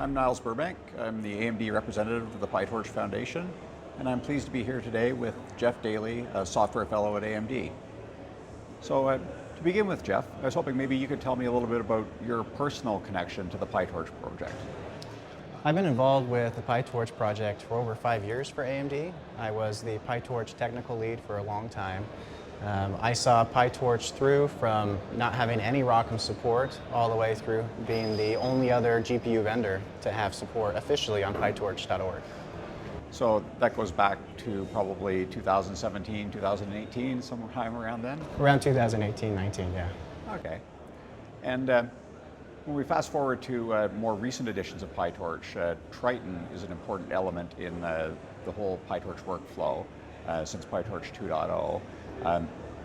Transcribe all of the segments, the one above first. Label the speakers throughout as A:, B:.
A: I'm Niles Burbank. I'm the AMD Representative of the PyTorch Foundation, and I'm pleased to be here today with Jeff Daly, a software fellow at AMD. So to begin with, Jeff, I was hoping maybe you could tell me a little bit about your personal connection to the PyTorch project.
B: I've been involved with the PyTorch project for over 5 years for AMD. I was the PyTorch technical lead for a long time. I saw PyTorch through from not having any ROCm support all the way through being the only other GPU vendor to have support officially on PyTorch.org.
A: So that goes back to probably 2017, 2018, sometime around then?
B: Around 2018-19, yeah.
A: Okay. And when we fast forward to more recent editions of PyTorch, Triton is an important element in the whole PyTorch workflow since PyTorch 2.0.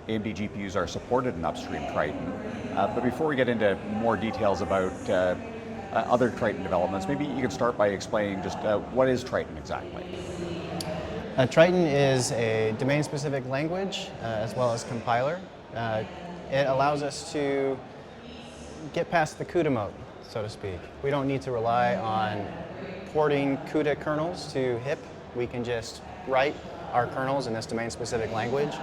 A: AMD GPUs are supported in upstream Triton, but before we get into more details about other Triton developments, maybe you could start by explaining just what is Triton exactly?
B: Triton is a domain-specific language as well as compiler. It allows us to get past the CUDA mode, so to speak. We don't need to rely on porting CUDA kernels to HIP. We can just write our kernels in this domain-specific language,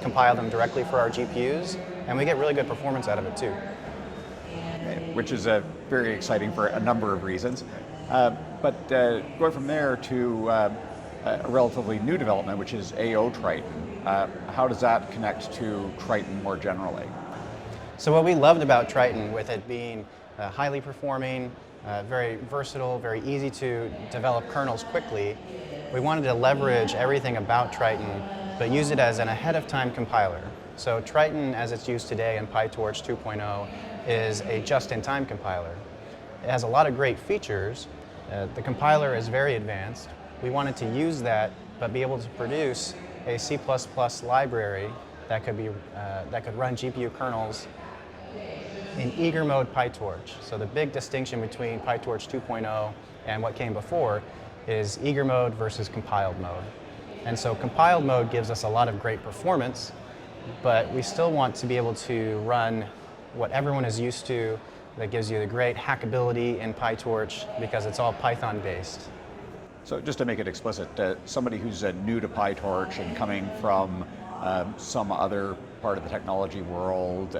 B: compile them directly for our GPUs, and we get really good performance out of it too.
A: Which is very exciting for a number of reasons. But going from there to a relatively new development, which is AOTriton, how does that connect to Triton more generally?
B: So what we loved about Triton, with it being highly performing, very versatile, very easy to develop kernels quickly, we wanted to leverage everything about Triton, but use it as an ahead-of-time compiler. So Triton, as it's used today in PyTorch 2.0, is a just-in-time compiler. It has a lot of great features. The compiler is very advanced. We wanted to use that, but be able to produce a C++ library that could run GPU kernels in eager mode PyTorch. So the big distinction between PyTorch 2.0 and what came before is eager mode versus compiled mode. And so compiled mode gives us a lot of great performance, but we still want to be able to run what everyone is used to that gives you the great hackability in PyTorch because it's all Python based.
A: So just to make it explicit, somebody who's new to PyTorch and coming from some other part of the technology world,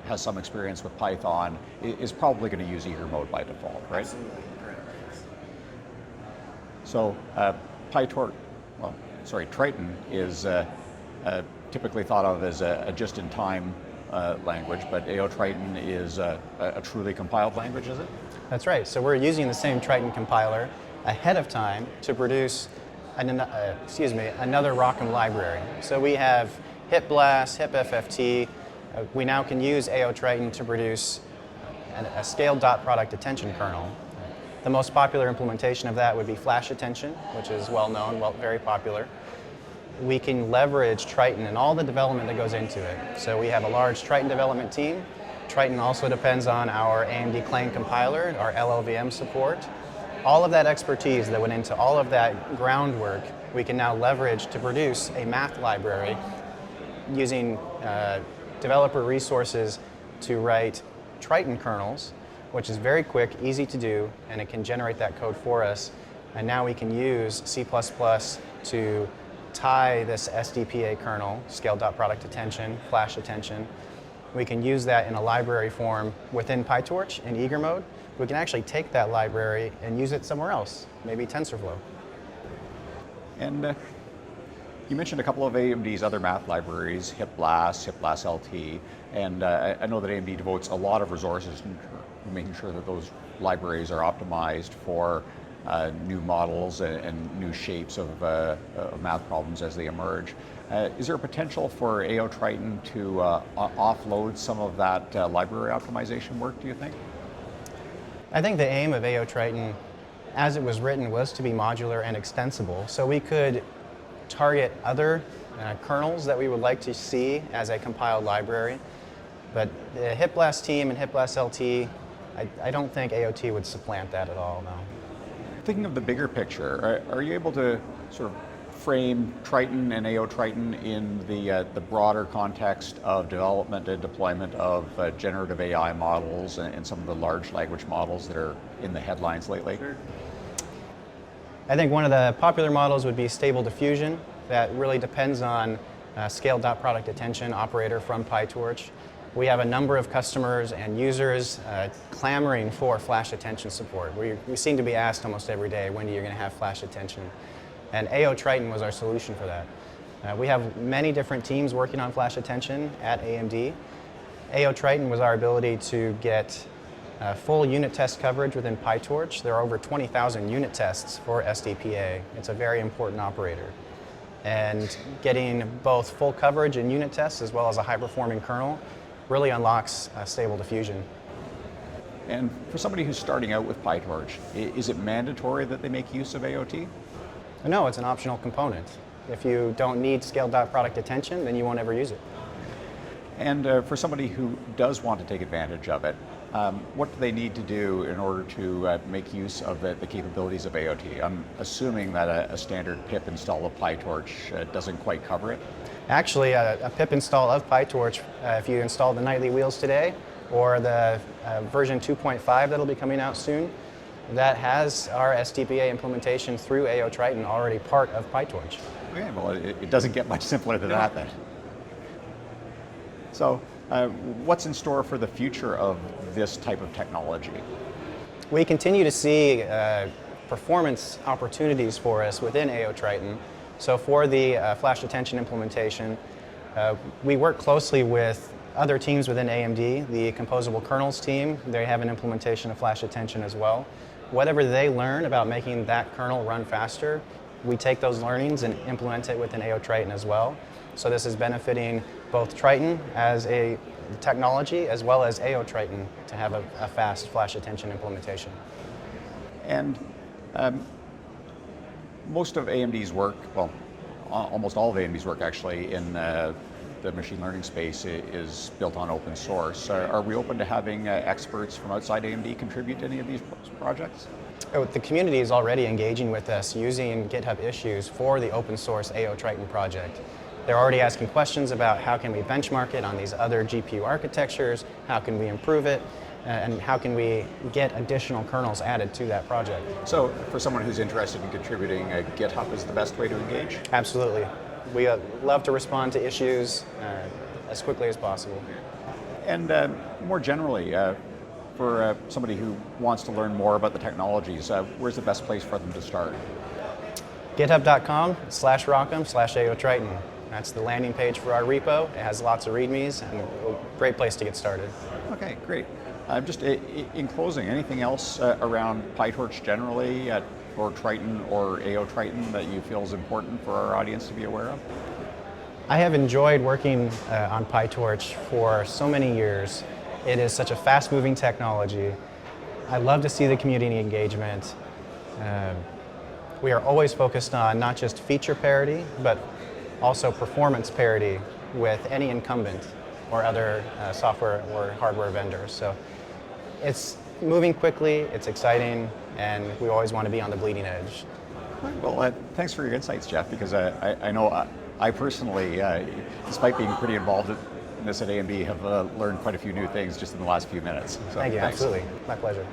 A: has some experience with Python, is probably going to use eager mode by default, right?
B: Absolutely, correct.
A: So Triton is typically thought of as a just-in-time language, but AOTriton is a truly compiled language, is it?
B: That's right. So we're using the same Triton compiler ahead of time to produce another ROCm library. So we have HipBlast, HipFFT. We now can use AOTriton to produce a scaled dot product attention kernel. The most popular implementation of that would be flash attention, which is well known, very popular. We can leverage Triton and all the development that goes into it. So we have a large Triton development team. Triton also depends on our AMD Clang compiler, our LLVM support. All of that expertise that went into all of that groundwork, we can now leverage to produce a math library using developer resources to write Triton kernels, which is very quick, easy to do, and it can generate that code for us. And now we can use C++ to tie this SDPA kernel, scale.product attention, flash attention. We can use that in a library form within PyTorch in eager mode. We can actually take that library and use it somewhere else, maybe TensorFlow.
A: And you mentioned a couple of AMD's other math libraries, HipBlast, HipBlast-LT, and I know that AMD devotes a lot of resources to making sure that those libraries are optimized for new models and new shapes of math problems as they emerge. Is there a potential for AOTriton to offload some of that library optimization work, do you think?
B: I think the aim of AOTriton, as it was written, was to be modular and extensible. So we could target other kernels that we would like to see as a compiled library. But the HipBlast team and HipBlast-LT, I don't think AOT would supplant that at all, no.
A: Thinking of the bigger picture, are you able to sort of frame Triton and AOTriton in the broader context of development and deployment of generative AI models and some of the large language models that are in the headlines lately?
C: Sure.
B: I think one of the popular models would be stable diffusion. That really depends on scale.product attention operator from PyTorch. We have a number of customers and users clamoring for flash attention support. We seem to be asked almost every day, when are you going to have flash attention? And AOTriton was our solution for that. We have many different teams working on flash attention at AMD. AOTriton was our ability to get full unit test coverage within PyTorch. There are over 20,000 unit tests for SDPA. It's a very important operator. And getting both full coverage in unit tests as well as a high-performing kernel really unlocks stable diffusion.
A: And for somebody who's starting out with PyTorch, is it mandatory that they make use of AOT?
B: No, it's an optional component. If you don't need scale.product attention, then you won't ever use it.
A: And for somebody who does want to take advantage of it, what do they need to do in order to make use of the capabilities of AOT? I'm assuming that a standard pip install of PyTorch doesn't quite cover it.
B: Actually, a pip install of PyTorch, if you install the nightly wheels today, or the version 2.5 that'll be coming out soon, that has our SDPA implementation through AOTriton already part of PyTorch.
A: Okay, well, it doesn't get much simpler than that then. So, what's in store for the future of this type of technology?
B: We continue to see performance opportunities for us within AOTriton. So for the flash attention implementation, we work closely with other teams within AMD, the composable kernels team. They have an implementation of flash attention as well. Whatever they learn about making that kernel run faster, we take those learnings and implement it within AOTriton as well. So this is benefiting both Triton as a technology as well as AOTriton to have a fast flash attention implementation.
A: And most of AMD's work, well, almost all of AMD's work actually in the machine learning space is built on open source. Are we open to having experts from outside AMD contribute to any of these projects?
B: The community is already engaging with us using GitHub issues for the open source AOTriton project. They're already asking questions about how can we benchmark it on these other GPU architectures, how can we improve it, and how can we get additional kernels added to that project.
A: So for someone who's interested in contributing, GitHub is the best way to engage?
B: Absolutely. We love to respond to issues as quickly as possible.
A: And more generally, for somebody who wants to learn more about the technologies, where's the best place for them to start?
B: GitHub.com/rockem/AOTriton. That's the landing page for our repo. It has lots of readmes and a great place to get started.
A: Okay, great. Just in closing, anything else around PyTorch generally, or Triton or AOTriton that you feel is important for our audience to be aware of?
B: I have enjoyed working on PyTorch for so many years. It is such a fast-moving technology. I love to see the community engagement. We are always focused on not just feature parity, but also performance parity with any incumbent or other software or hardware vendors. So it's moving quickly, it's exciting, and we always want to be on the bleeding edge.
A: Well, thanks for your insights, Jeff, because I know I personally, despite being pretty involved in this at AMD, have learned quite a few new things just in the last few minutes. So,
B: Thank you,
A: thanks.
B: absolutely. My pleasure.